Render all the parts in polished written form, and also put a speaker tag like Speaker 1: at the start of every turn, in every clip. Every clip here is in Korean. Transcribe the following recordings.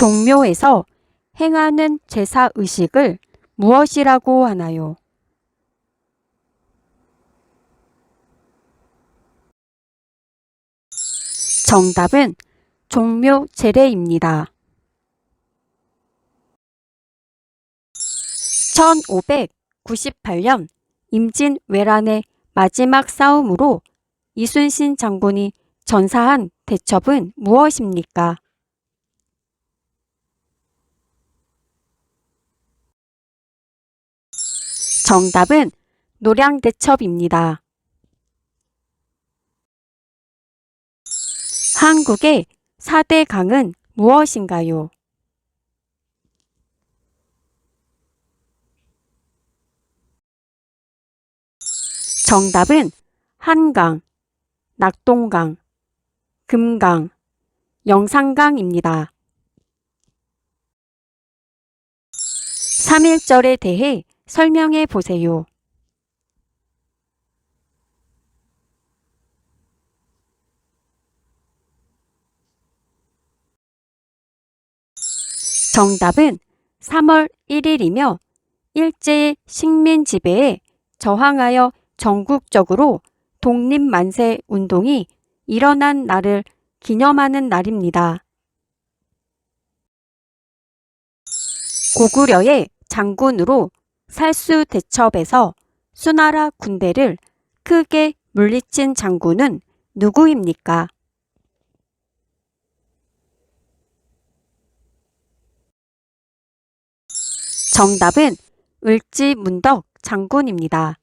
Speaker 1: 종묘에서 행하는 제사 의식을 무엇이라고 하나요? 정답은 종묘 제례입니다. 1598년 임진왜란의 마지막 싸움으로 이순신 장군이 전사한 대첩은 무엇입니까? 정답은 노량대첩입니다. 한국의 4대 강은 무엇인가요? 정답은 한강, 낙동강, 금강, 영산강입니다. 3.1절에 대해 설명해 보세요. 정답은 3월 1일이며 일제의 식민 지배에 저항하여 전국적으로 독립만세 운동이 일어난 날을 기념하는 날입니다. 고구려의 장군으로 살수대첩에서 수나라 군대를 크게 물리친 장군은 누구입니까? 정답은 을지문덕 장군입니다.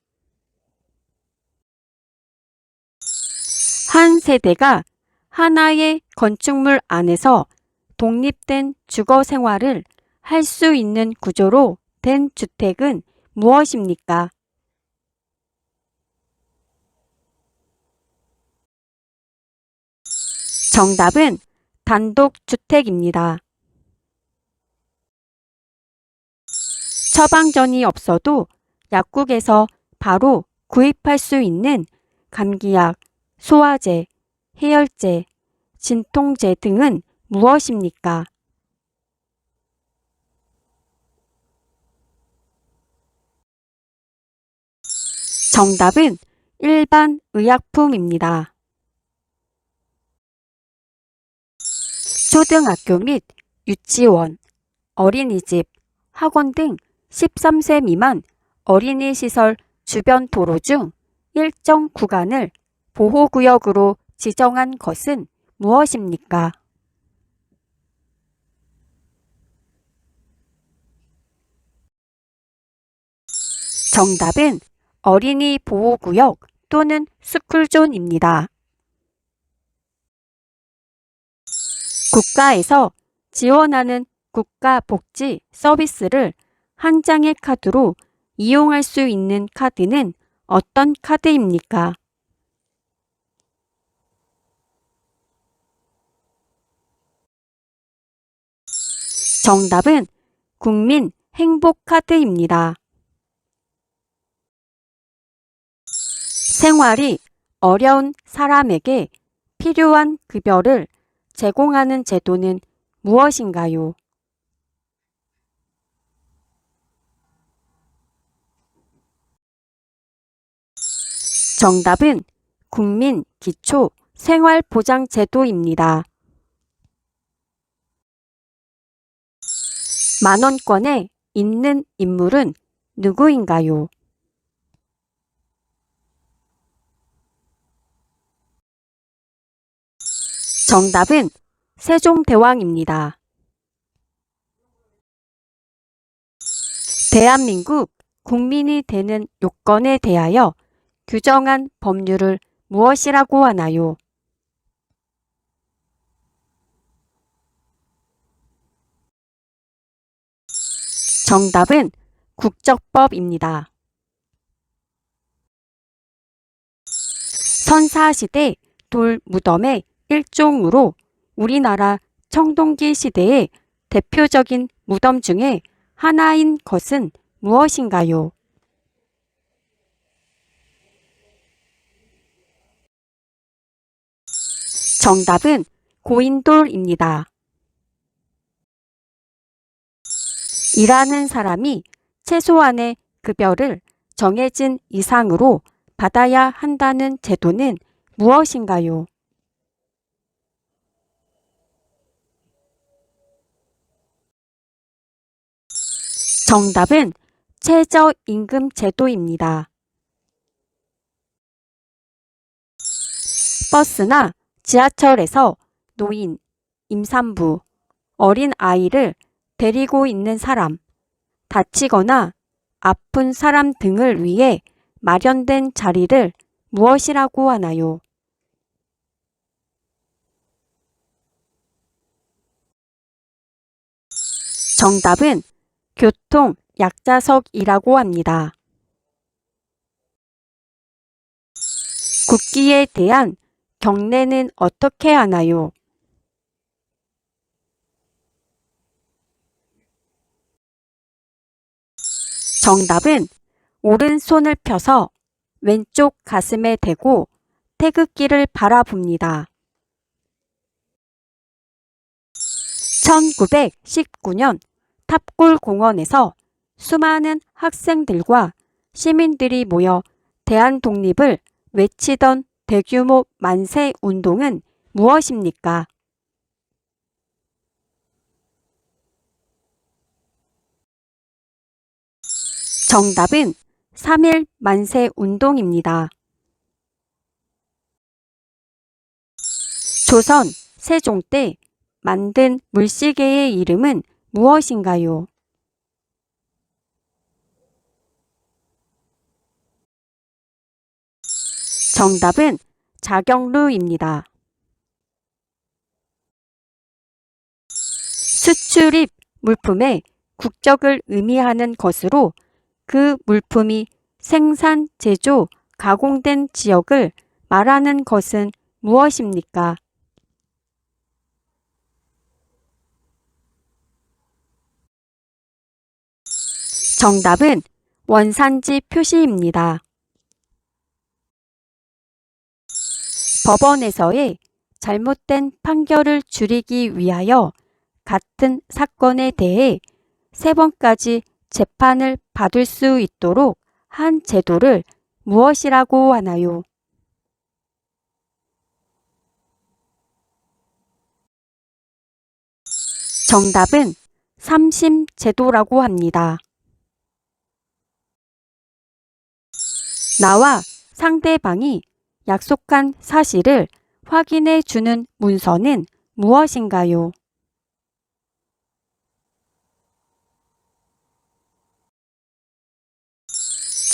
Speaker 1: 한 세대가 하나의 건축물 안에서 독립된 주거 생활을 할 수 있는 구조로 된 주택은 무엇입니까? 정답은 단독주택입니다. 처방전이 없어도 약국에서 바로 구입할 수 있는 감기약, 소화제, 해열제, 진통제 등은 무엇입니까? 정답은 일반 의약품입니다. 초등학교 및 유치원, 어린이집, 학원 등 13세 미만 어린이 시설 주변 도로 중 일정 구간을 보호구역으로 지정한 것은 무엇입니까? 정답은 어린이 보호구역 또는 스쿨존입니다. 국가에서 지원하는 국가복지 서비스를 한 장의 카드로 이용할 수 있는 카드는 어떤 카드입니까? 정답은 국민 행복카드입니다. 생활이 어려운 사람에게 필요한 급여를 제공하는 제도는 무엇인가요? 정답은 국민 기초 생활보장제도입니다. 만원권에 있는 인물은 누구인가요? 정답은 세종대왕입니다. 대한민국 국민이 되는 요건에 대하여 규정한 법률을 무엇이라고 하나요? 정답은 국적법입니다. 선사시대 돌무덤의 일종으로 우리나라 청동기 시대의 대표적인 무덤 중에 하나인 것은 무엇인가요? 정답은 고인돌입니다. 일하는 사람이 최소한의 급여를 정해진 이상으로 받아야 한다는 제도는 무엇인가요? 정답은 최저임금 제도입니다. 버스나 지하철에서 노인, 임산부, 어린 아이를 데리고 있는 사람, 다치거나 아픈 사람 등을 위해 마련된 자리를 무엇이라고 하나요? 정답은 교통 약자석이라고 합니다. 국기에 대한 경례는 어떻게 하나요? 정답은 오른손을 펴서 왼쪽 가슴에 대고 태극기를 바라봅니다. 1919년 탑골 공원에서 수많은 학생들과 시민들이 모여 대한 독립을 외치던 대규모 만세 운동은 무엇입니까? 정답은 3.1 만세 운동입니다. 조선 세종 때 만든 물시계의 이름은 무엇인가요? 정답은 자경루입니다. 수출입 물품의 국적을 의미하는 것으로 그 물품이 생산, 제조, 가공된 지역을 말하는 것은 무엇입니까? 정답은 원산지 표시입니다. 법원에서의 잘못된 판결을 줄이기 위하여 같은 사건에 대해 3번까지 재판을 받을 수 있도록 한 제도를 무엇이라고 하나요? 정답은 삼심 제도라고 합니다. 나와 상대방이 약속한 사실을 확인해 주는 문서는 무엇인가요?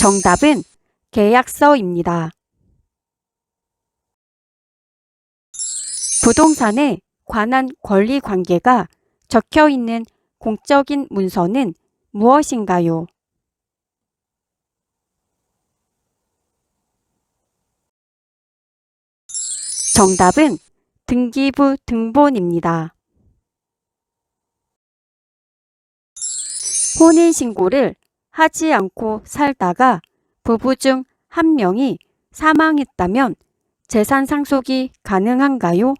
Speaker 1: 정답은 계약서입니다. 부동산에 관한 권리 관계가 적혀 있는 공적인 문서는 무엇인가요? 정답은 등기부 등본입니다. 혼인신고를 하지 않고 살다가 부부 중 한 명이 사망했다면 재산 상속이 가능한가요?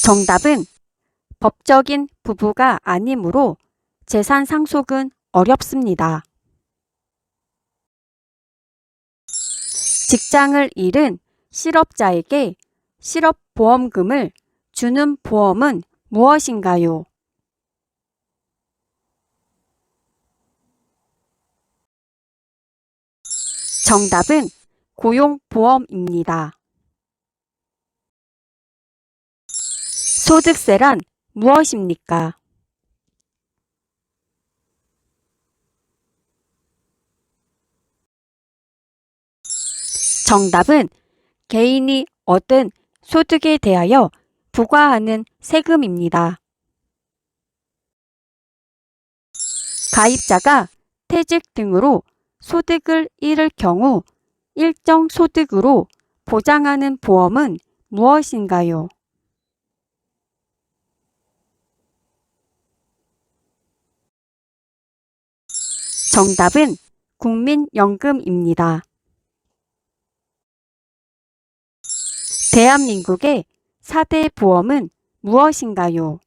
Speaker 1: 정답은 법적인 부부가 아니므로 재산 상속은 어렵습니다. 직장을 잃은 실업자에게 실업보험금을 주는 보험은 무엇인가요? 정답은 고용보험입니다. 소득세란 무엇입니까? 정답은 개인이 얻은 소득에 대하여 부과하는 세금입니다. 가입자가 퇴직 등으로 소득을 잃을 경우 일정 소득으로 보장하는 보험은 무엇인가요? 정답은 국민연금입니다. 대한민국의 4대 보험은 무엇인가요?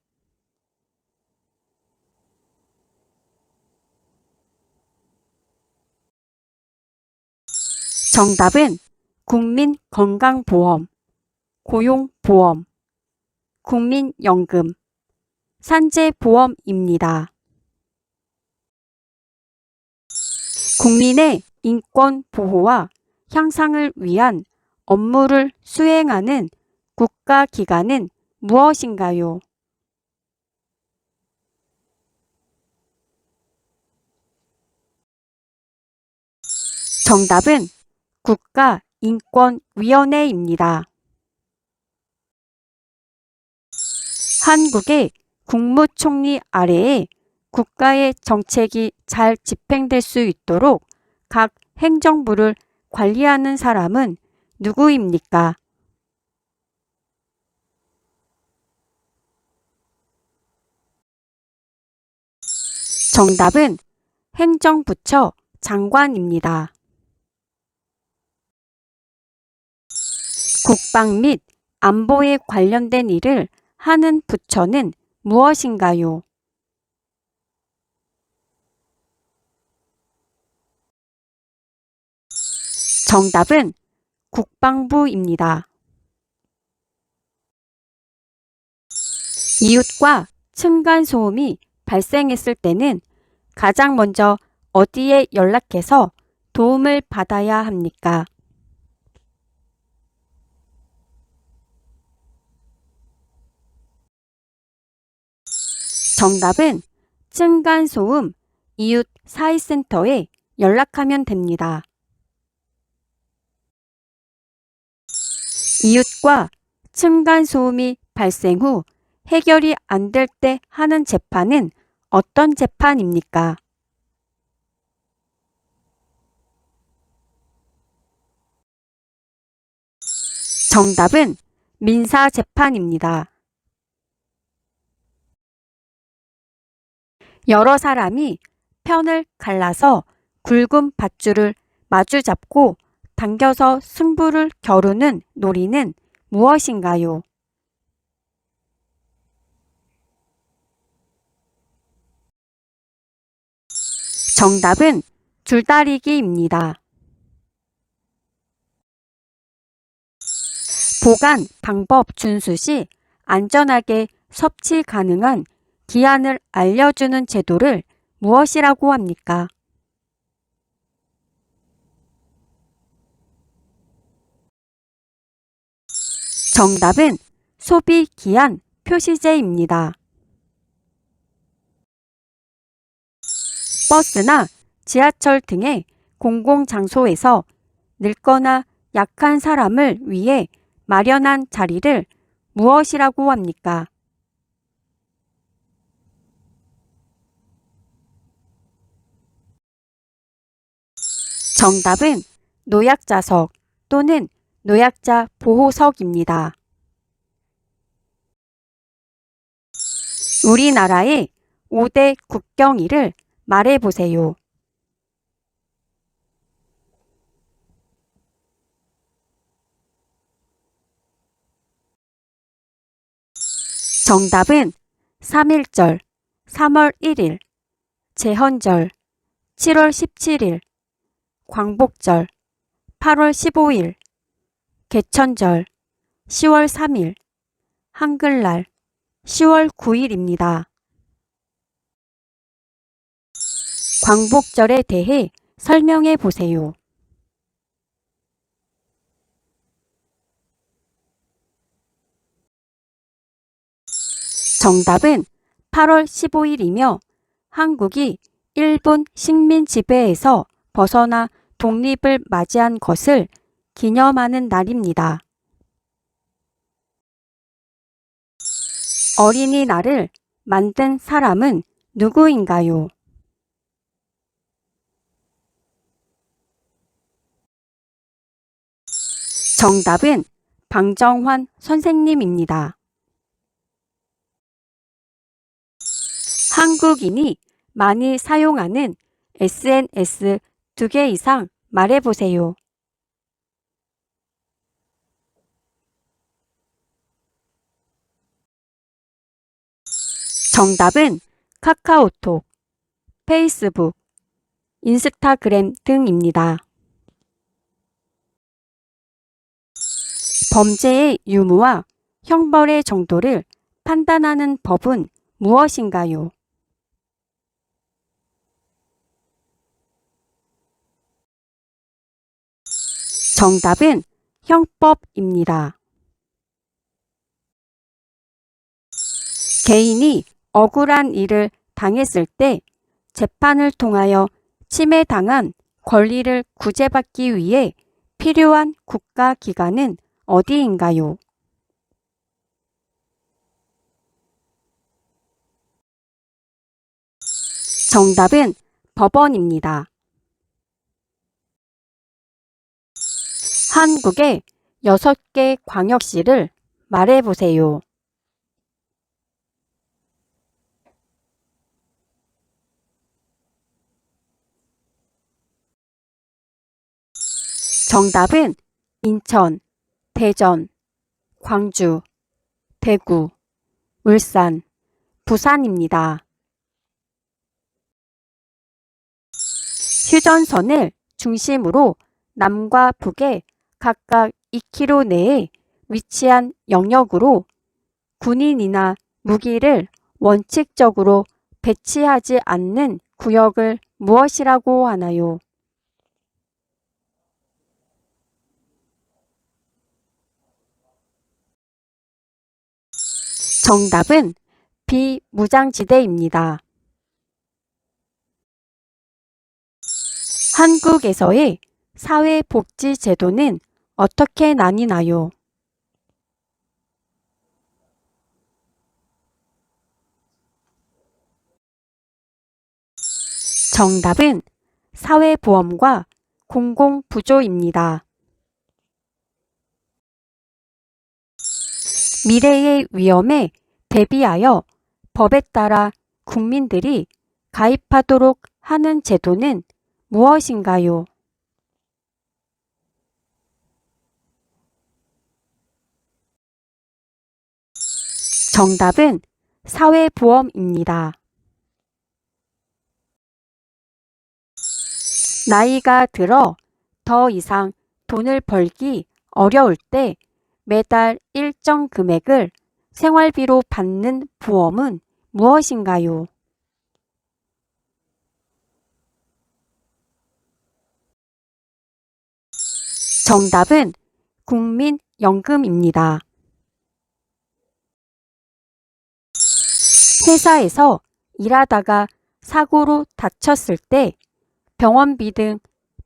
Speaker 1: 정답은 국민건강보험, 고용보험, 국민연금, 산재보험입니다. 국민의 인권 보호와 향상을 위한 업무를 수행하는 국가기관은 무엇인가요? 정답은 국가인권위원회입니다. 한국의 국무총리 아래에 국가의 정책이 잘 집행될 수 있도록 각 행정부를 관리하는 사람은 누구입니까? 정답은 행정부처 장관입니다. 국방 및 안보에 관련된 일을 하는 부처는 무엇인가요? 정답은 국방부입니다. 이웃과 층간소음이 발생했을 때는 가장 먼저 어디에 연락해서 도움을 받아야 합니까? 정답은 층간소음 이웃 사회센터에 연락하면 됩니다. 이웃과 층간소음이 발생 후 해결이 안 될 때 하는 재판은 어떤 재판입니까? 정답은 민사재판입니다. 여러 사람이 편을 갈라서 굵은 밧줄을 마주잡고 당겨서 승부를 겨루는 놀이는 무엇인가요? 정답은 줄다리기입니다. 보관 방법 준수 시 안전하게 섭취 가능한 기한을 알려주는 제도를 무엇이라고 합니까? 정답은 소비기한 표시제입니다. 버스나 지하철 등의 공공장소에서 늙거나 약한 사람을 위해 마련한 자리를 무엇이라고 합니까? 정답은 노약자석 또는 노약자 보호석입니다. 우리나라의 5대 국경일을 말해보세요. 정답은 3.1절, 3월 1일, 제헌절, 7월 17일, 광복절, 8월 15일, 개천절, 10월 3일, 한글날, 10월 9일입니다. 광복절에 대해 설명해 보세요. 정답은 8월 15일이며 한국이 일본 식민 지배에서 벗어나 독립을 맞이한 것을 기념하는 날입니다. 어린이날을 만든 사람은 누구인가요? 정답은 방정환 선생님입니다. 한국인이 많이 사용하는 SNS 2개 이상 말해보세요. 정답은 카카오톡, 페이스북, 인스타그램 등입니다. 범죄의 유무와 형벌의 정도를 판단하는 법은 무엇인가요? 정답은 형법입니다. 개인이 억울한 일을 당했을 때 재판을 통하여 침해당한 권리를 구제받기 위해 필요한 국가기관은 어디인가요? 정답은 법원입니다. 한국의 6개 광역시를 말해보세요. 정답은 인천, 대전, 광주, 대구, 울산, 부산입니다. 휴전선을 중심으로 남과 북에 각각 2km 내에 위치한 영역으로 군인이나 무기를 원칙적으로 배치하지 않는 구역을 무엇이라고 하나요? 정답은 비무장지대입니다. 한국에서의 사회복지제도는 어떻게 나뉘나요? 정답은 사회보험과 공공부조입니다. 미래의 위험에 대비하여 법에 따라 국민들이 가입하도록 하는 제도는 무엇인가요? 정답은 사회보험입니다. 나이가 들어 더 이상 돈을 벌기 어려울 때 매달 일정 금액을 생활비로 받는 보험은 무엇인가요? 정답은 국민연금입니다. 회사에서 일하다가 사고로 다쳤을 때 병원비 등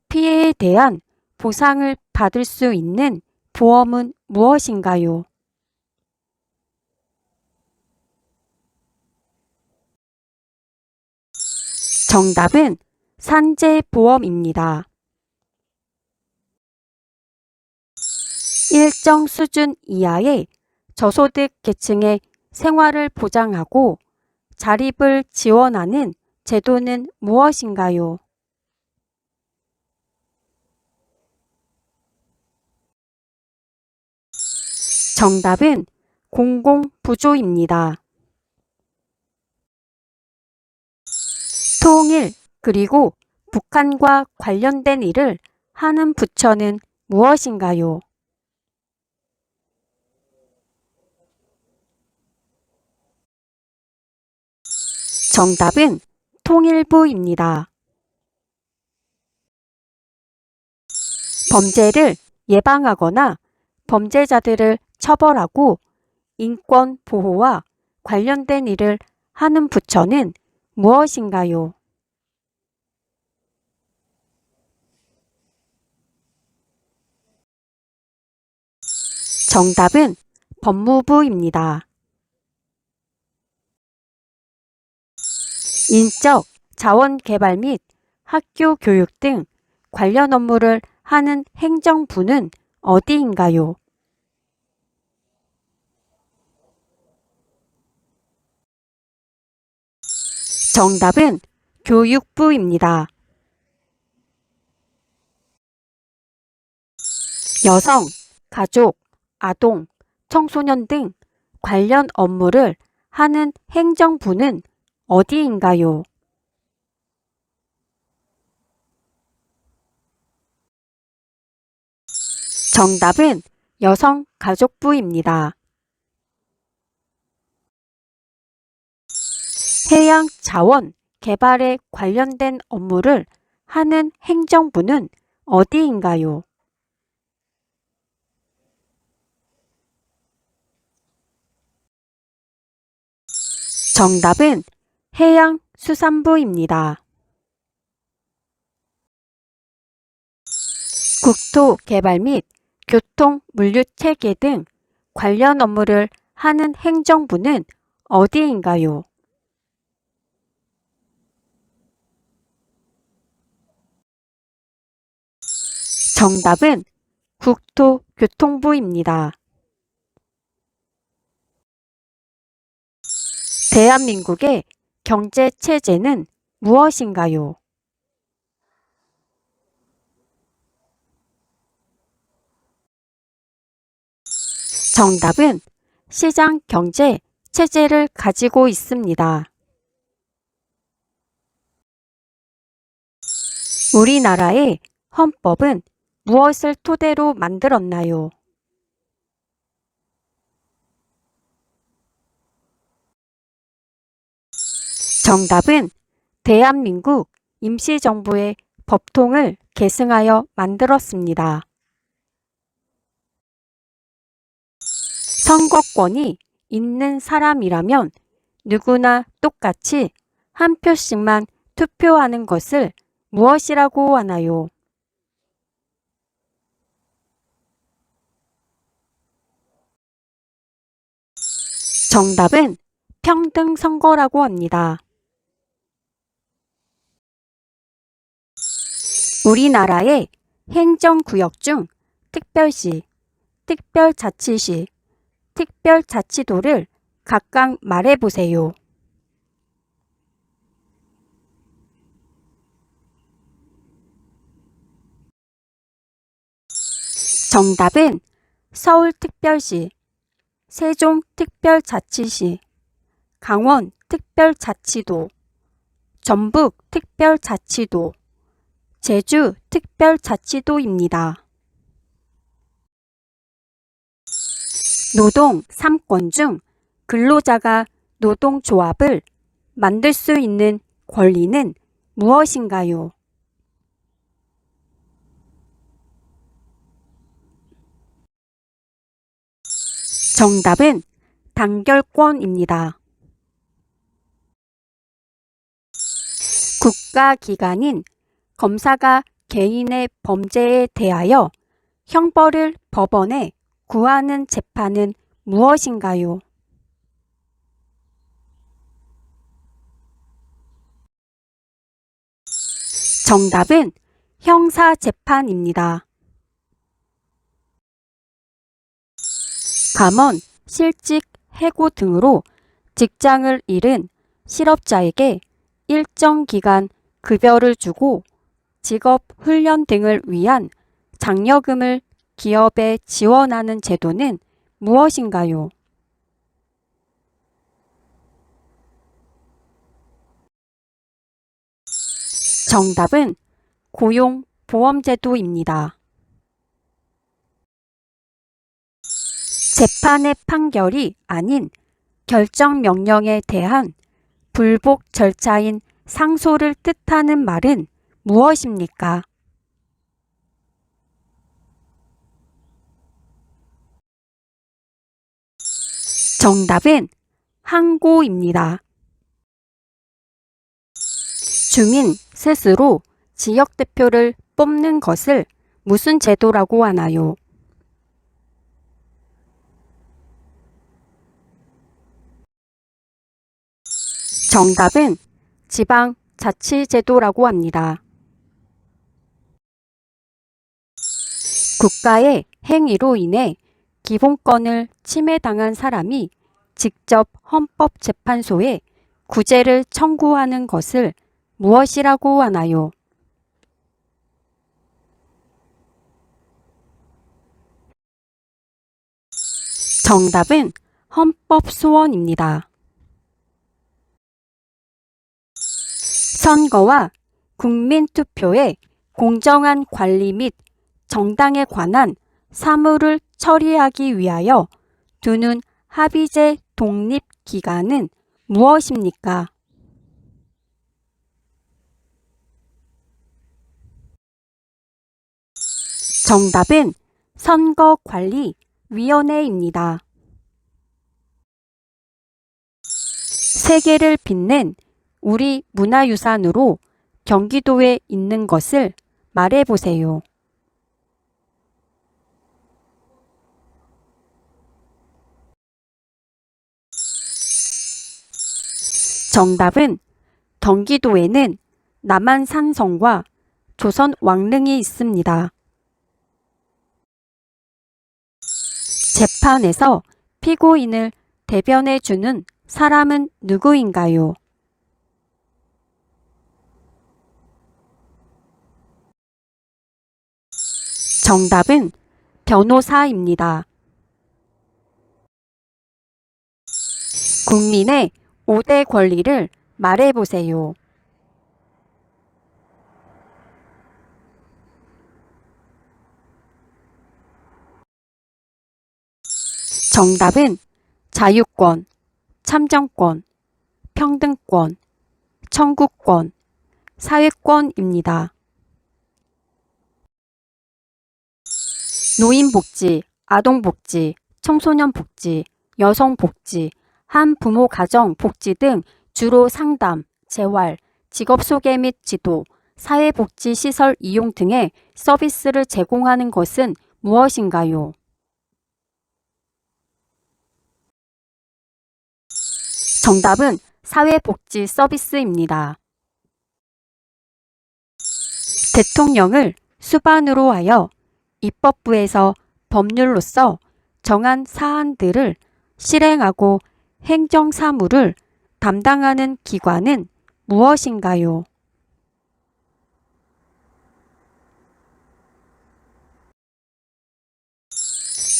Speaker 1: 피해에 대한 보상을 받을 수 있는 보험은 무엇인가요? 정답은 산재보험입니다. 일정 수준 이하의 저소득 계층의 생활을 보장하고 자립을 지원하는 제도는 무엇인가요? 정답은 공공부조입니다. 통일 그리고 북한과 관련된 일을 하는 부처는 무엇인가요? 정답은 통일부입니다. 범죄를 예방하거나 범죄자들을 처벌하고 인권 보호와 관련된 일을 하는 부처는 무엇인가요? 정답은 법무부입니다. 인적 자원 개발 및 학교 교육 등 관련 업무를 하는 행정부는 어디인가요? 정답은 교육부입니다. 여성, 가족, 아동, 청소년 등 관련 업무를 하는 행정부는 어디인가요? 정답은 여성가족부입니다. 해양 자원 개발에 관련된 업무를 하는 행정부는 어디인가요? 정답은 해양수산부입니다. 국토개발 및 교통, 물류체계 등 관련 업무를 하는 행정부는 어디인가요? 정답은 국토교통부입니다. 대한민국의 경제체제는 무엇인가요? 정답은 시장경제 체제를 가지고 있습니다. 우리나라의 헌법은 무엇을 토대로 만들었나요? 정답은 대한민국 임시정부의 법통을 계승하여 만들었습니다. 선거권이 있는 사람이라면 누구나 똑같이 한 표씩만 투표하는 것을 무엇이라고 하나요? 정답은 평등선거라고 합니다. 우리나라의 행정구역 중 특별시, 특별자치시, 특별자치도를 각각 말해보세요. 정답은 서울특별시, 세종특별자치시, 강원특별자치도, 전북특별자치도, 제주특별자치도입니다. 노동 3권 중 근로자가 노동조합을 만들 수 있는 권리는 무엇인가요? 정답은 단결권입니다. 국가기관인 검사가 개인의 범죄에 대하여 형벌을 법원에 구하는 재판은 무엇인가요? 정답은 형사재판입니다. 감원, 실직, 해고 등으로 직장을 잃은 실업자에게 일정 기간 급여를 주고 직업 훈련 등을 위한 장려금을 기업에 지원하는 제도는 무엇인가요? 정답은 고용보험제도입니다. 재판의 판결이 아닌 결정명령에 대한 불복 절차인 상소를 뜻하는 말은 무엇입니까? 정답은 항고입니다. 주민 스스로 지역대표를 뽑는 것을 무슨 제도라고 하나요? 정답은 지방자치제도라고 합니다. 국가의 행위로 인해 기본권을 침해당한 사람이 직접 헌법재판소에 구제를 청구하는 것을 무엇이라고 하나요? 정답은 헌법소원입니다. 선거와 국민투표의 공정한 관리 및 정당에 관한 사무를 처리하기 위하여 두는 합의제 독립기관은 무엇입니까? 정답은 선거관리위원회입니다. 세계를 빛낸 우리 문화유산으로 경기도에 있는 것을 말해보세요. 정답은 경기도에는 남한산성과 조선 왕릉이 있습니다. 재판에서 피고인을 대변해주는 사람은 누구인가요? 정답은 변호사입니다. 국민의 5대 권리를 말해보세요. 정답은 자유권, 참정권, 평등권, 청구권, 사회권입니다. 노인복지, 아동복지, 청소년복지, 여성복지, 한부모 가정 복지 등 주로 상담, 재활, 직업소개 및 지도, 사회복지시설 이용 등의 서비스를 제공하는 것은 무엇인가요? 정답은 사회복지 서비스입니다. 대통령을 수반으로 하여 입법부에서 법률로서 정한 사안들을 실행하고 행정사무를 담당하는 기관은 무엇인가요?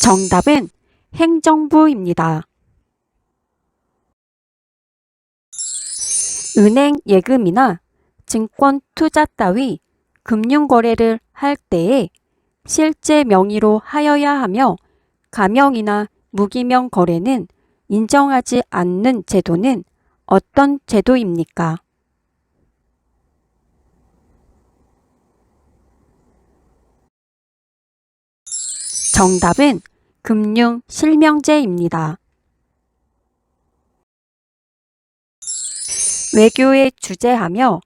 Speaker 1: 정답은 행정부입니다. 은행 예금이나 증권 투자 따위 금융거래를 할 때에 실제 명의로 하여야 하며 가명이나 무기명 거래는 인정하지 않는 제도는 어떤 제도입니까? 정답은 금융실명제입니다. 외교에 주재하며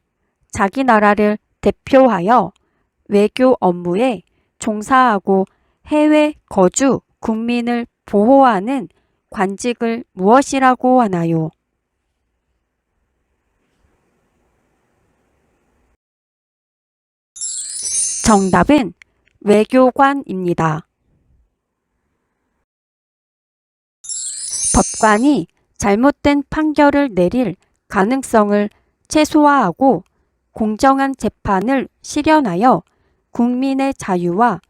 Speaker 1: 자기 나라를 대표하여 외교 업무에 종사하고 해외 거주 국민을 보호하는 관직을 무엇이라고 하나요? 정답은 외교관입니다. 법관이 잘못된 판결을 내릴 가능성을 최소화하고 공정한 재판을 실현하여 국민의 자유와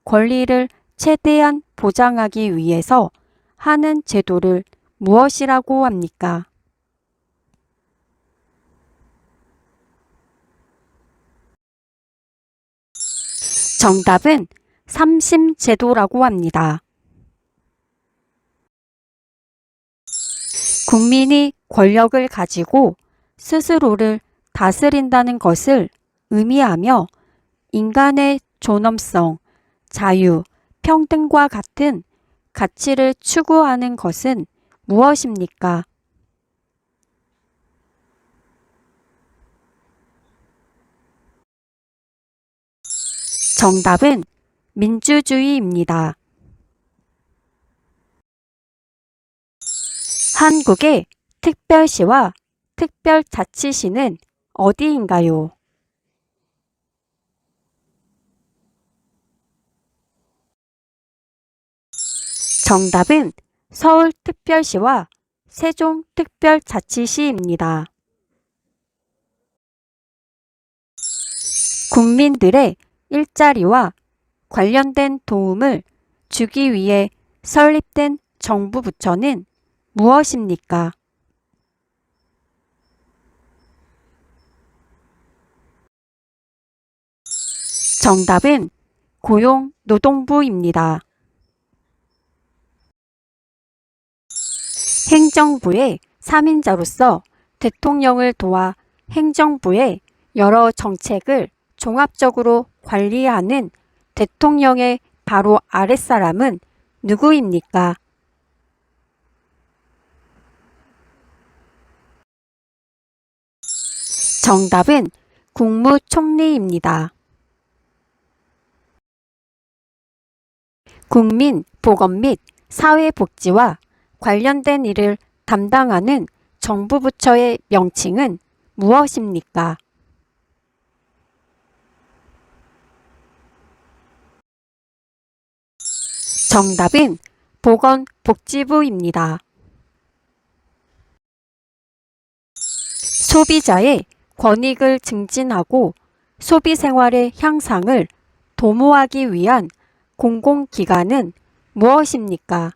Speaker 1: 권리를 최대한 보장하기 위해서 하는 제도를 무엇이라고 합니까? 정답은 삼심제도라고 합니다. 국민이 권력을 가지고 스스로를 다스린다는 것을 의미하며 인간의 존엄성, 자유, 평등과 같은 가치를 추구하는 것은 무엇입니까? 정답은 민주주의입니다. 한국의 특별시와 특별자치시는 어디인가요? 정답은 서울특별시와 세종특별자치시입니다. 국민들의 일자리와 관련된 도움을 주기 위해 설립된 정부 부처는 무엇입니까? 정답은 고용노동부입니다. 행정부의 3인자로서 대통령을 도와 행정부의 여러 정책을 종합적으로 관리하는 대통령의 바로 아랫사람은 누구입니까? 정답은 국무총리입니다. 국민보건 및 사회복지와 관련된 일을 담당하는 정부 부처의 명칭은 무엇입니까? 정답은 보건복지부입니다. 소비자의 권익을 증진하고 소비생활의 향상을 도모하기 위한 공공기관은 무엇입니까?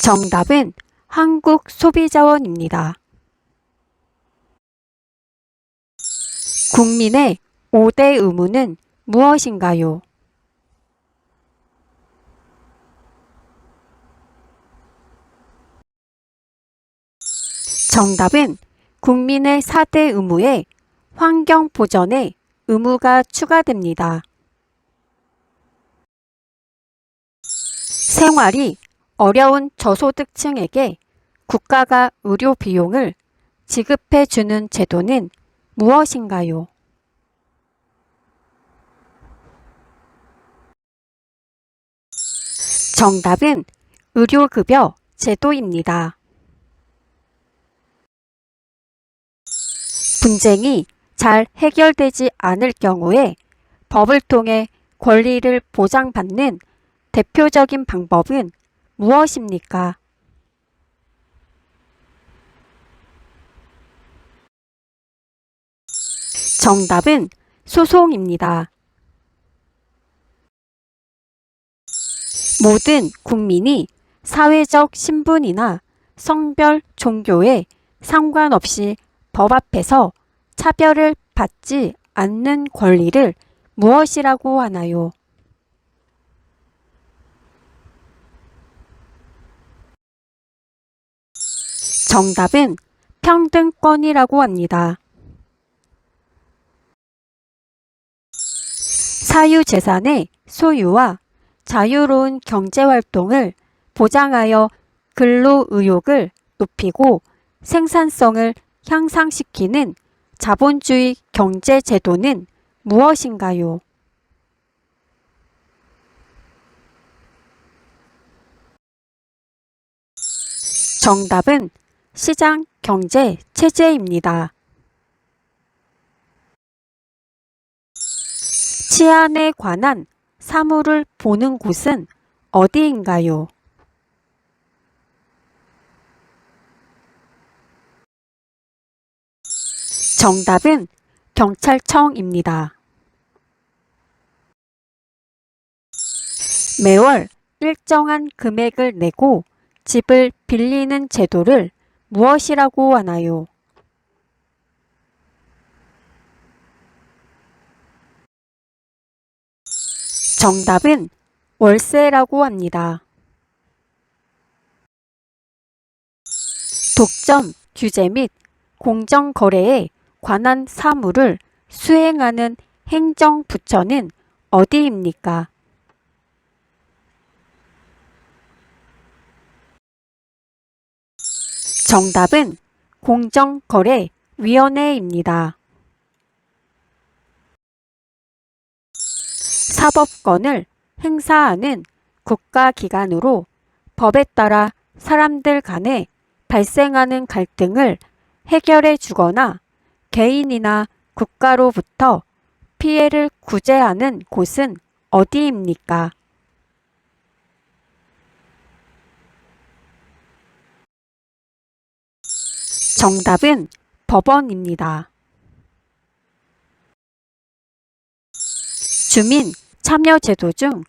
Speaker 1: 정답은 한국소비자원입니다. 국민의 5대 의무는 무엇인가요? 정답은 국민의 4대 의무에 환경보전의 의무가 추가됩니다. 생활이 어려운 저소득층에게 국가가 의료 비용을 지급해 주는 제도는 무엇인가요? 정답은 의료급여 제도입니다. 분쟁이 잘 해결되지 않을 경우에 법을 통해 권리를 보장받는 대표적인 방법은 무엇입니까? 정답은 소송입니다. 모든 국민이 사회적 신분이나 성별, 종교에 상관없이 법 앞에서 차별을 받지 않는 권리를 무엇이라고 하나요? 정답은 평등권이라고 합니다. 사유재산의 소유와 자유로운 경제활동을 보장하여 근로의욕을 높이고 생산성을 향상시키는 자본주의 경제제도는 무엇인가요? 정답은 시장경제체제입니다. 치안에 관한 사물을 보는 곳은 어디인가요? 정답은 경찰청입니다. 매월 일정한 금액을 내고 집을 빌리는 제도를 무엇이라고 하나요? 정답은 월세라고 합니다. 독점, 규제 및 공정거래에 관한 사무를 수행하는 행정부처는 어디입니까? 정답은 공정거래위원회입니다. 사법권을 행사하는 국가기관으로 법에 따라 사람들 간에 발생하는 갈등을 해결해 주거나 개인이나 국가로부터 피해를 구제하는 곳은 어디입니까? 정답은 법원입니다. 주민 참여제도 중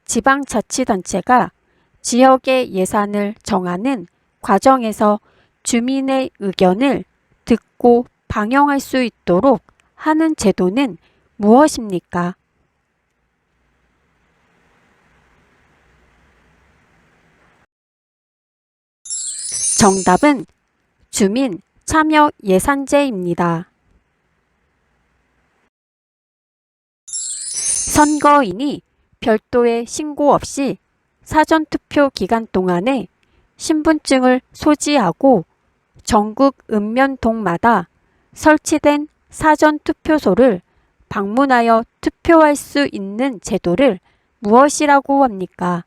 Speaker 1: 지방자치단체가 지역의 예산을 정하는 과정에서 주민의 의견을 듣고 방영할 수 있도록 하는 제도는 무엇입니까? 정답은 주민 참여 예산제입니다. 선거인이 별도의 신고 없이 사전투표 기간 동안에 신분증을 소지하고 전국 읍면동마다 설치된 사전투표소를 방문하여 투표할 수 있는 제도를 무엇이라고 합니까?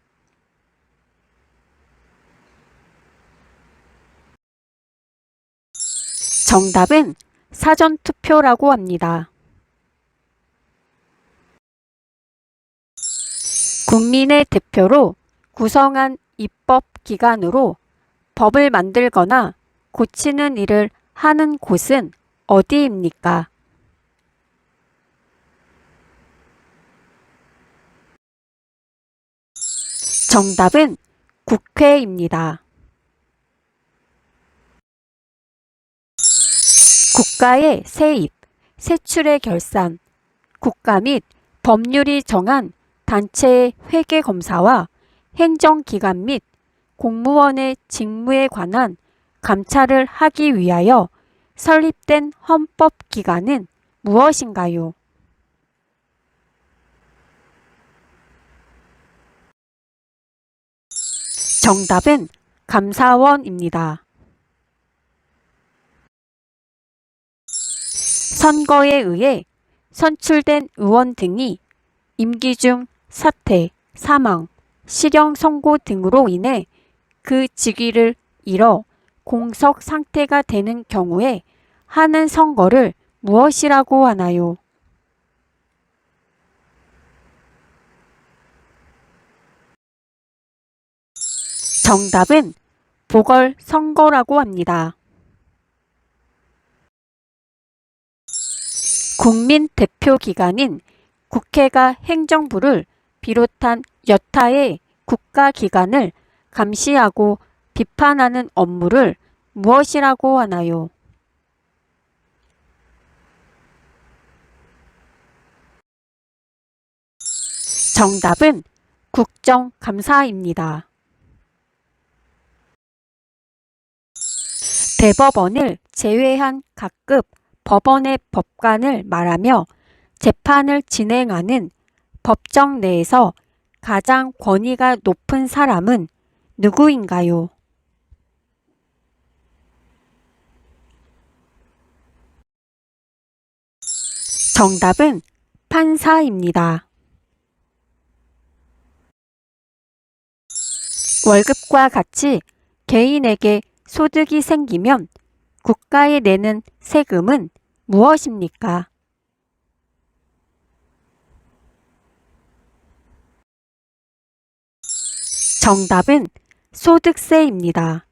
Speaker 1: 정답은 사전투표라고 합니다. 국민의 대표로 구성한 입법기관으로 법을 만들거나 고치는 일을 하는 곳은 어디입니까? 정답은 국회입니다. 국가의 세입, 세출의 결산, 국가 및 법률이 정한 단체의 회계검사와 행정기관 및 공무원의 직무에 관한 감찰을 하기 위하여 설립된 헌법기관은 무엇인가요? 정답은 감사원입니다. 선거에 의해 선출된 의원 등이 임기 중 사퇴, 사망, 실형 선고 등으로 인해 그 직위를 잃어 공석 상태가 되는 경우에 하는 선거를 무엇이라고 하나요? 정답은 보궐선거라고 합니다. 국민 대표 기관인 국회가 행정부를 비롯한 여타의 국가기관을 감시하고 비판하는 업무를 무엇이라고 하나요? 정답은 국정감사입니다. 대법원을 제외한 각급 법원의 법관을 말하며 재판을 진행하는 법정 내에서 가장 권위가 높은 사람은 누구인가요? 정답은 판사입니다. 월급과 같이 개인에게 소득이 생기면 국가에 내는 세금은 무엇입니까? 정답은 소득세입니다.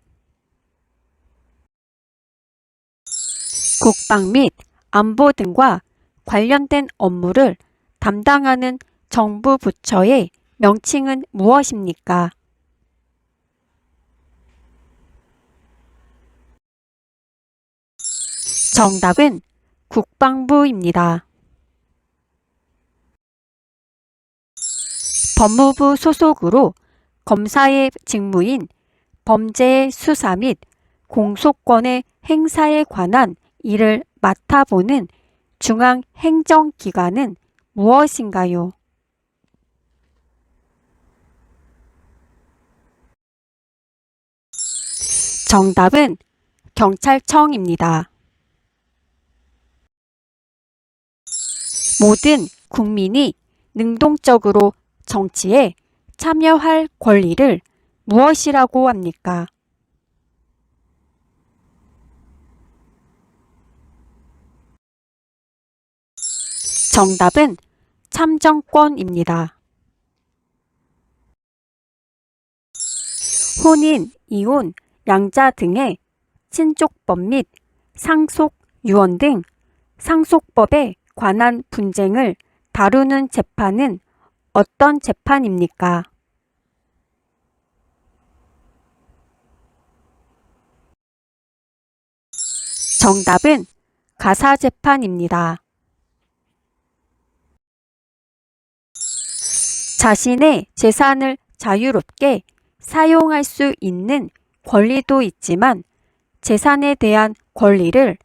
Speaker 1: 국방 및 안보 등과 관련된 업무를 담당하는 정부 부처의 명칭은 무엇입니까? 정답은 국방부입니다. 법무부 소속으로 검사의 직무인 범죄의 수사 및 공소권의 행사에 관한 일을 맡아보는 중앙행정기관은 무엇인가요? 정답은 경찰청입니다. 모든 국민이 능동적으로 정치에 참여할 권리를 무엇이라고 합니까? 정답은 참정권입니다. 혼인, 이혼, 양자 등의 친족법 및 상속, 유언 등 상속법에 관한 분쟁을 다루는 재판은 어떤 재판입니까? 정답은 가사재판입니다. 자신의 재산을 자유롭게 사용할 수 있는 권리도 있지만 재산에 대한 권리를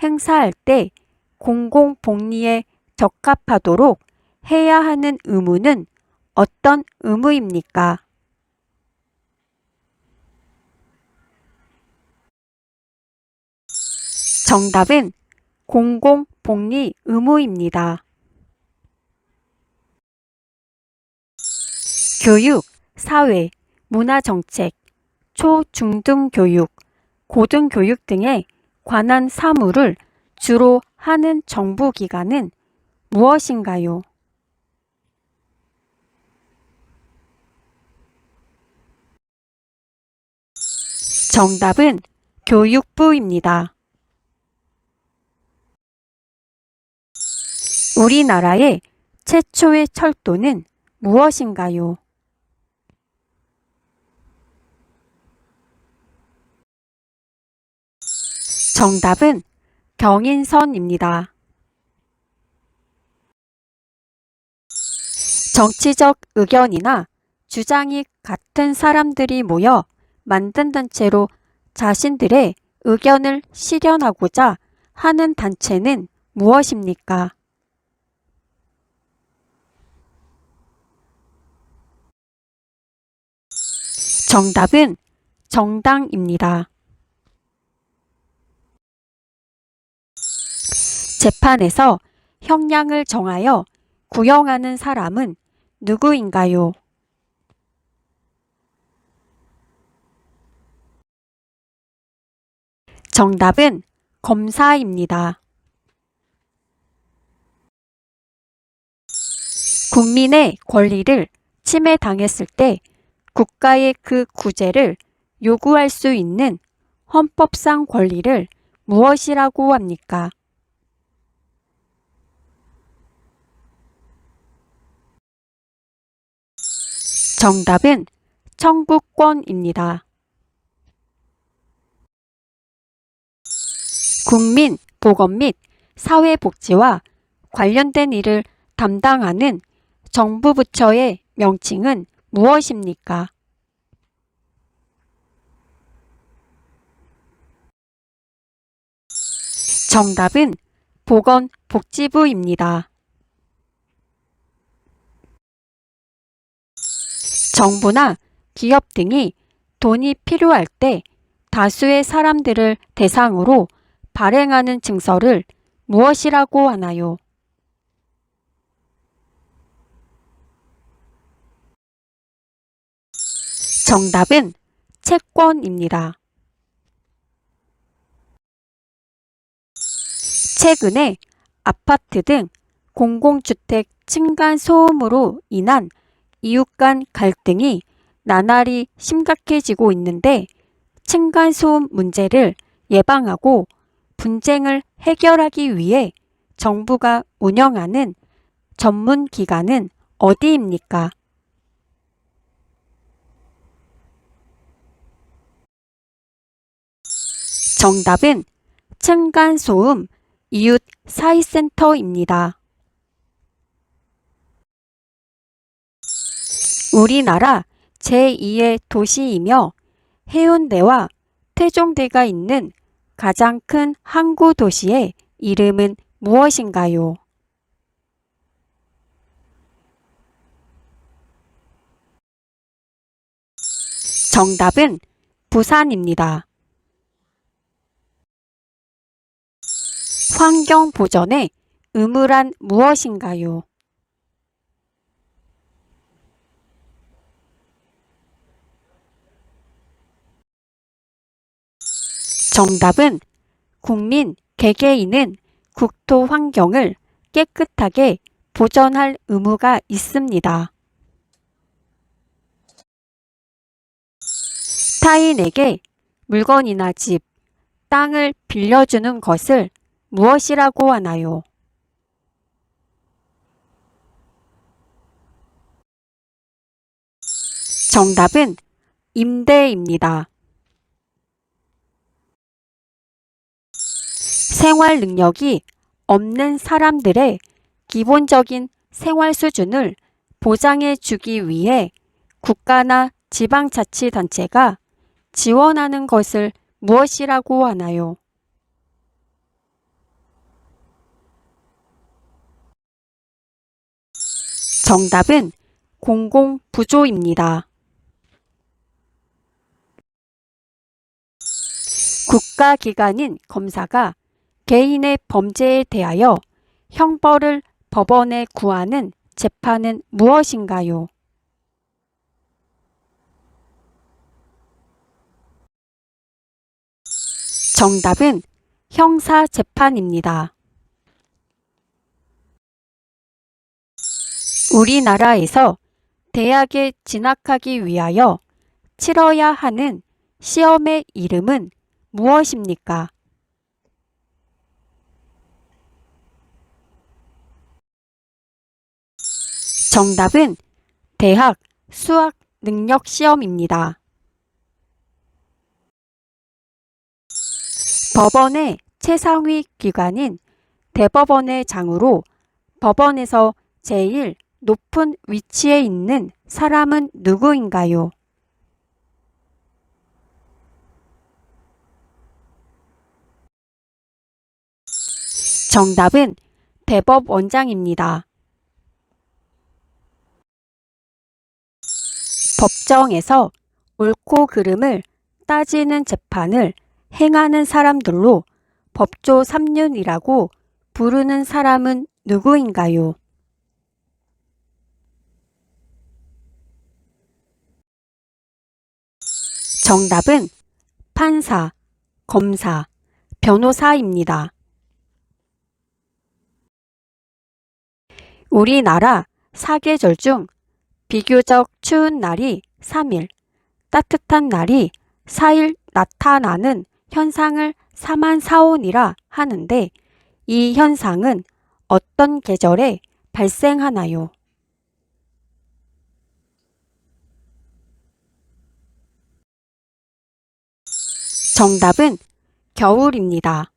Speaker 1: 행사할 때 공공복리에 적합하도록 해야 하는 의무는 어떤 의무입니까? 정답은 공공복리 의무입니다. 교육, 사회, 문화정책, 초, 중등교육, 고등교육 등에 관한 사무를 주로 하는 정부기관은 무엇인가요? 정답은 교육부입니다. 우리나라의 최초의 철도는 무엇인가요? 정답은 경인선입니다. 정치적 의견이나 주장이 같은 사람들이 모여 만든 단체로 자신들의 의견을 실현하고자 하는 단체는 무엇입니까? 정답은 정당입니다. 재판에서 형량을 정하여 구형하는 사람은 누구인가요? 정답은 검사입니다. 국민의 권리를 침해당했을 때 국가의 그 구제를 요구할 수 있는 헌법상 권리를 무엇이라고 합니까? 정답은 청구권입니다. 국민, 보건 및 사회복지와 관련된 일을 담당하는 정부 부처의 명칭은 무엇입니까? 정답은 보건복지부입니다. 정부나 기업 등이 돈이 필요할 때 다수의 사람들을 대상으로 발행하는 증서를 무엇이라고 하나요? 정답은 채권입니다. 최근에 아파트 등 공공주택 층간소음으로 인한 이웃 간 갈등이 나날이 심각해지고 있는데 층간소음 문제를 예방하고 분쟁을 해결하기 위해 정부가 운영하는 전문 기관은 어디입니까? 정답은 층간소음 이웃 사이센터입니다. 우리나라 제2의 도시이며 해운대와 태종대가 있는 가장 큰 항구 도시의 이름은 무엇인가요? 정답은 부산입니다. 환경 보전의 의무란 무엇인가요? 정답은 국민 개개인은 국토 환경을 깨끗하게 보전할 의무가 있습니다. 타인에게 물건이나 집, 땅을 빌려주는 것을 무엇이라고 하나요? 정답은 임대입니다. 생활 능력이 없는 사람들의 기본적인 생활 수준을 보장해 주기 위해 국가나 지방자치단체가 지원하는 것을 무엇이라고 하나요? 정답은 공공부조입니다. 국가기관인 검사가 개인의 범죄에 대하여 형벌을 법원에 구하는 재판은 무엇인가요? 정답은 형사재판입니다. 우리나라에서 대학에 진학하기 위하여 치러야 하는 시험의 이름은 무엇입니까? 정답은 대학 수학 능력 시험입니다. 법원의 최상위 기관인 대법원의 장으로 법원에서 제일 높은 위치에 있는 사람은 누구인가요? 정답은 대법원장입니다. 법정에서 옳고 그름을 따지는 재판을 행하는 사람들로 법조 3륜이라고 부르는 사람은 누구인가요? 정답은 판사, 검사, 변호사입니다. 우리나라 사계절 중 비교적 추운 날이 3일, 따뜻한 날이 4일 나타나는 현상을 사만사온이라 하는데 이 현상은 어떤 계절에 발생하나요? 정답은 겨울입니다.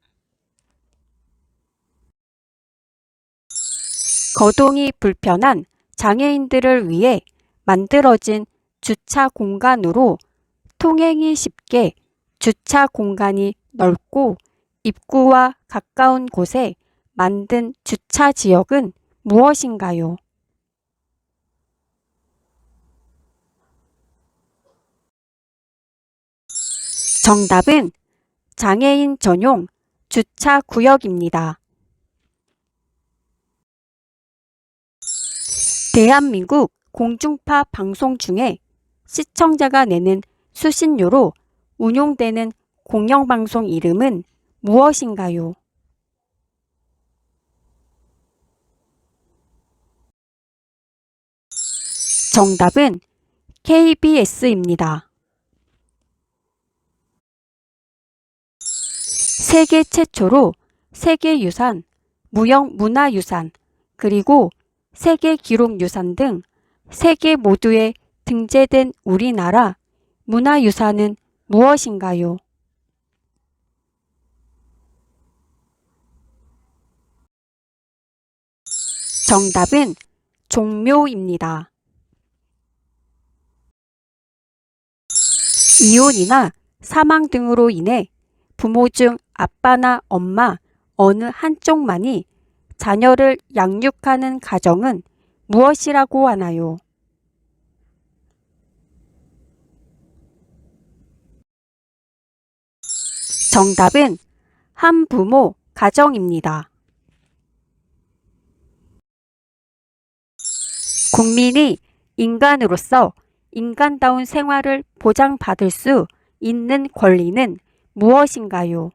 Speaker 1: 거동이 불편한 장애인들을 위해 만들어진 주차 공간으로 통행이 쉽게 주차 공간이 넓고 입구와 가까운 곳에 만든 주차 지역은 무엇인가요? 정답은 장애인 전용 주차 구역입니다. 대한민국 공중파 방송 중에 시청자가 내는 수신료로 운용되는 공영방송 이름은 무엇인가요? 정답은 KBS입니다. 세계 최초로 세계유산, 무형문화유산, 그리고 세계기록유산 등 세 개 모두에 등재된 우리나라 문화유산은 무엇인가요? 정답은 종묘입니다. 이혼이나 사망 등으로 인해 부모 중 아빠나 엄마 어느 한쪽만이 자녀를 양육하는 가정은 무엇이라고 하나요? 정답은 한부모 가정입니다. 국민이 인간으로서 인간다운 생활을 보장받을 수 있는 권리는 무엇인가요?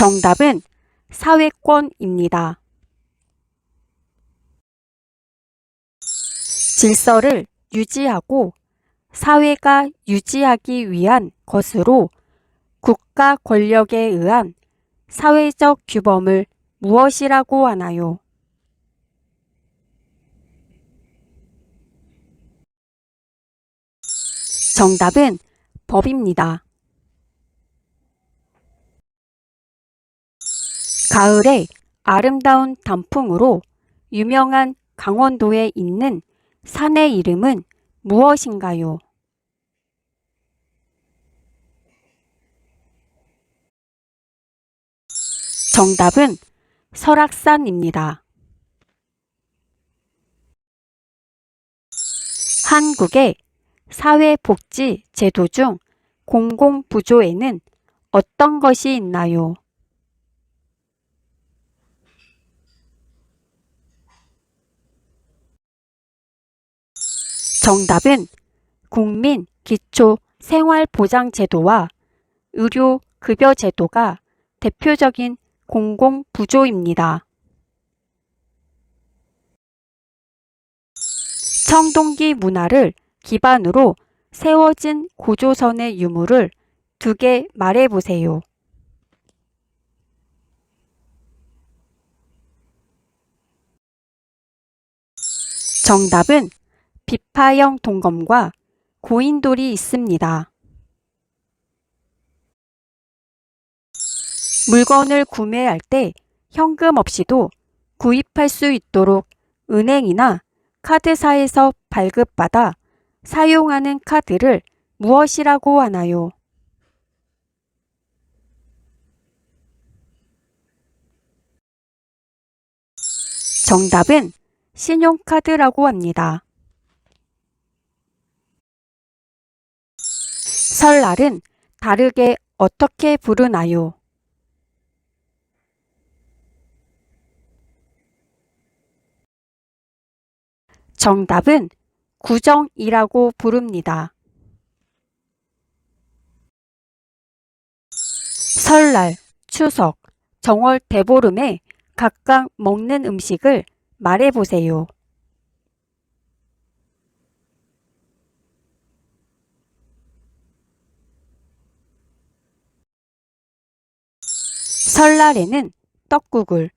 Speaker 1: 정답은 사회권입니다. 질서를 유지하고 사회가 유지하기 위한 것으로 국가 권력에 의한 사회적 규범을 무엇이라고 하나요? 정답은 법입니다. 가을의 아름다운 단풍으로 유명한 강원도에 있는 산의 이름은 무엇인가요? 정답은 설악산입니다. 한국의 사회복지 제도 중 공공부조에는 어떤 것이 있나요? 정답은 국민기초생활보장제도와 의료급여제도가 대표적인 공공부조입니다. 청동기 문화를 기반으로 세워진 고조선의 유물을 2개 말해보세요. 정답은 비파형 동검과 고인돌이 있습니다. 물건을 구매할 때 현금 없이도 구입할 수 있도록 은행이나 카드사에서 발급받아 사용하는 카드를 무엇이라고 하나요? 정답은 신용카드라고 합니다. 설날은 다르게 어떻게 부르나요? 정답은 구정이라고 부릅니다. 설날, 추석, 정월 대보름에 각각 먹는 음식을 말해보세요. 설날에는 떡국을,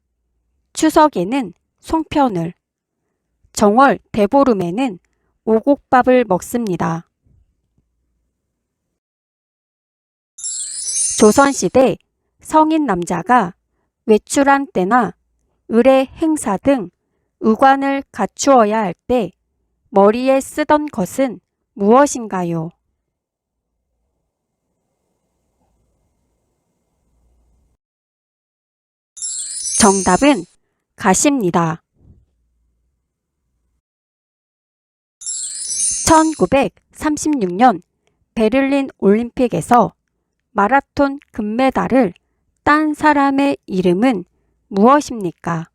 Speaker 1: 추석에는 송편을, 정월 대보름에는 오곡밥을 먹습니다. 조선시대 성인 남자가 외출한 때나 의례 행사 등 의관을 갖추어야 할 때 머리에 쓰던 것은 무엇인가요? 정답은 가시입니다. 1936년 베를린 올림픽에서 마라톤 금메달을 딴 사람의 이름은 무엇입니까?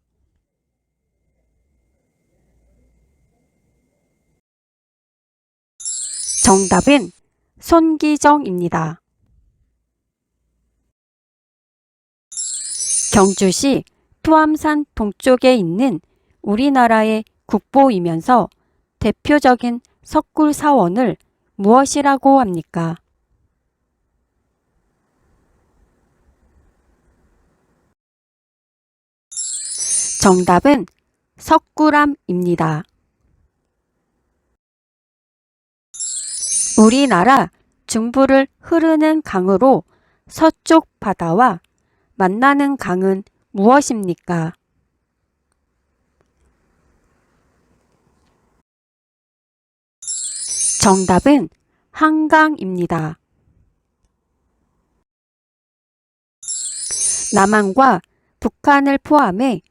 Speaker 1: 정답은 손기정입니다. 경주시 투암산 동쪽에 있는 우리나라의 국보이면서 대표적인 석굴사원을 무엇이라고 합니까? 정답은 석굴암입니다. 우리나라 중부를 흐르는 강으로 서쪽 바다와 만나는 강은 무엇입니까? 정답은 한강입니다. 남한과 북한을 포함해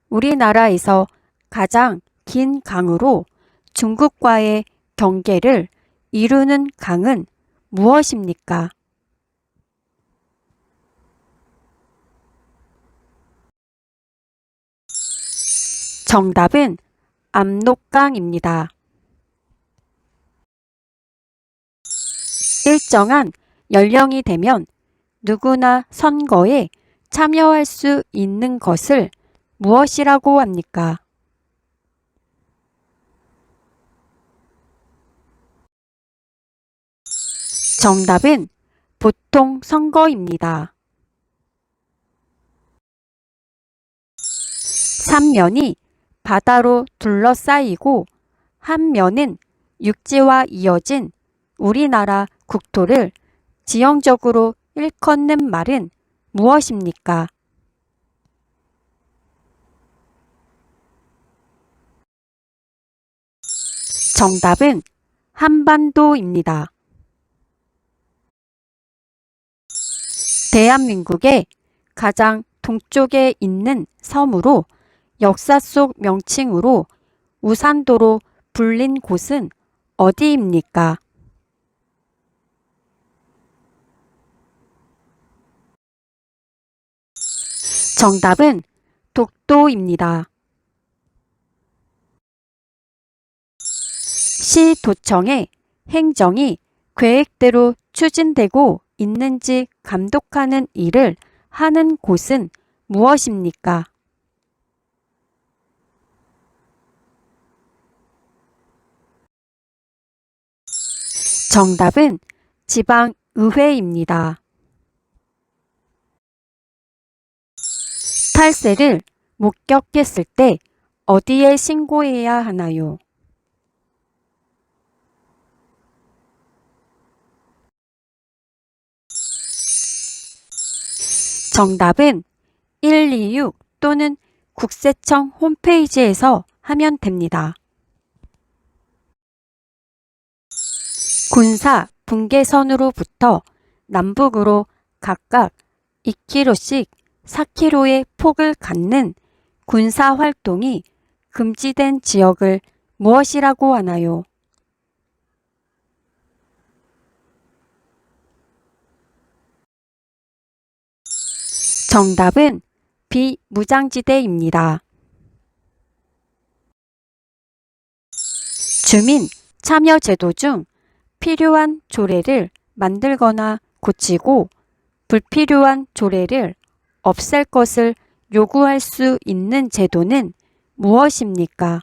Speaker 1: 우리나라에서 가장 긴 강으로 중국과의 경계를 이루는 강은 무엇입니까? 정답은 압록강입니다. 일정한 연령이 되면 누구나 선거에 참여할 수 있는 것을 무엇이라고 합니까? 정답은 보통 선거입니다. 삼면이 바다로 둘러싸이고 한 면은 육지와 이어진 우리나라 국토를 지형적으로 일컫는 말은 무엇입니까? 정답은 한반도입니다. 대한민국의 가장 동쪽에 있는 섬으로 역사 속 명칭으로 우산도로 불린 곳은 어디입니까? 정답은 독도입니다. 시도청의 행정이 계획대로 추진되고 있는지 감독하는 일을 하는 곳은 무엇입니까? 정답은 지방의회입니다. 탈세를 목격했을 때 어디에 신고해야 하나요? 정답은 126 또는 국세청 홈페이지에서 하면 됩니다. 군사 분계선으로부터 남북으로 각각 2km씩 4km의 폭을 갖는 군사 활동이 금지된 지역을 무엇이라고 하나요? 정답은 비무장지대입니다. 주민 참여제도 중 필요한 조례를 만들거나 고치고 불필요한 조례를 없앨 것을 요구할 수 있는 제도는 무엇입니까?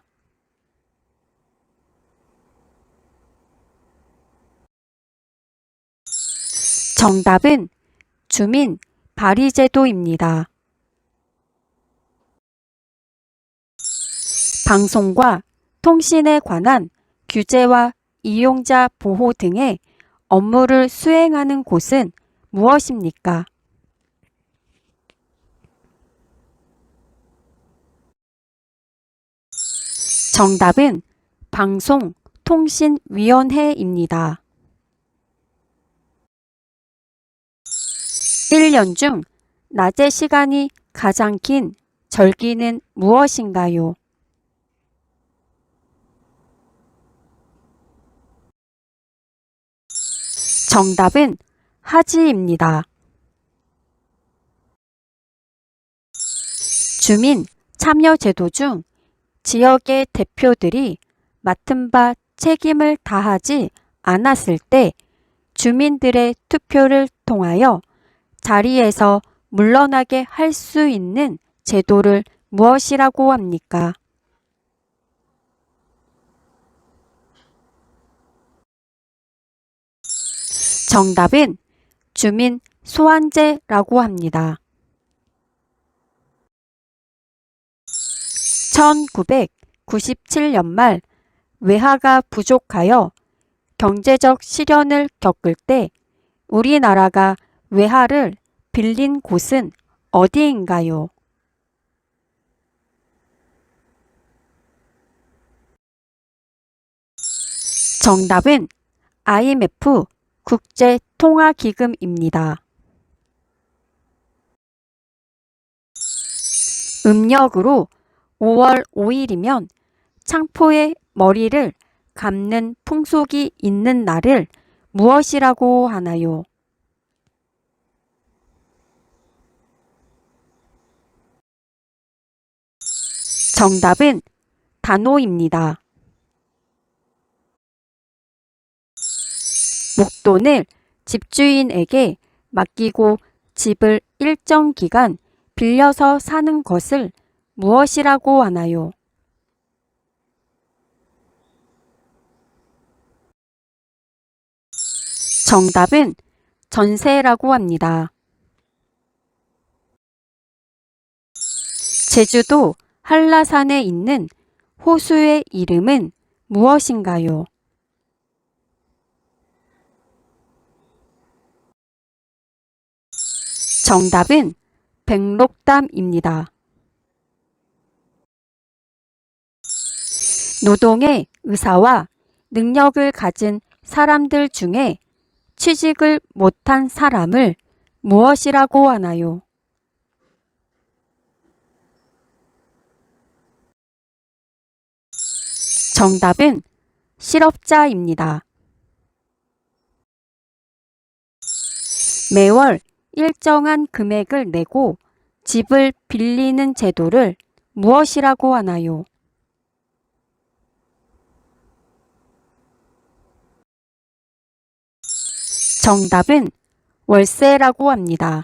Speaker 1: 정답은 주민 발의제도입니다. 방송과 통신에 관한 규제와 이용자 보호 등의 업무를 수행하는 곳은 무엇입니까? 정답은 방송통신위원회입니다. 1년 중 낮의 시간이 가장 긴 절기는 무엇인가요? 정답은 하지입니다. 주민 참여제도 중 지역의 대표들이 맡은 바 책임을 다하지 않았을 때 주민들의 투표를 통하여 자리에서 물러나게 할 수 있는 제도를 무엇이라고 합니까? 정답은 주민 소환제라고 합니다. 1997년 말 외화가 부족하여 경제적 시련을 겪을 때 우리나라가 외화를 빌린 곳은 어디인가요? 정답은 IMF 국제통화기금입니다. 음력으로 5월 5일이면 창포의 머리를 감는 풍속이 있는 날을 무엇이라고 하나요? 정답은 단오입니다. 목돈을 집주인에게 맡기고 집을 일정 기간 빌려서 사는 것을 무엇이라고 하나요? 정답은 전세라고 합니다. 제주도 한라산에 있는 호수의 이름은 무엇인가요? 정답은 백록담입니다. 노동의 의사와 능력을 가진 사람들 중에 취직을 못한 사람을 무엇이라고 하나요? 정답은 실업자입니다. 매월 일정한 금액을 내고 집을 빌리는 제도를 무엇이라고 하나요? 정답은 월세라고 합니다.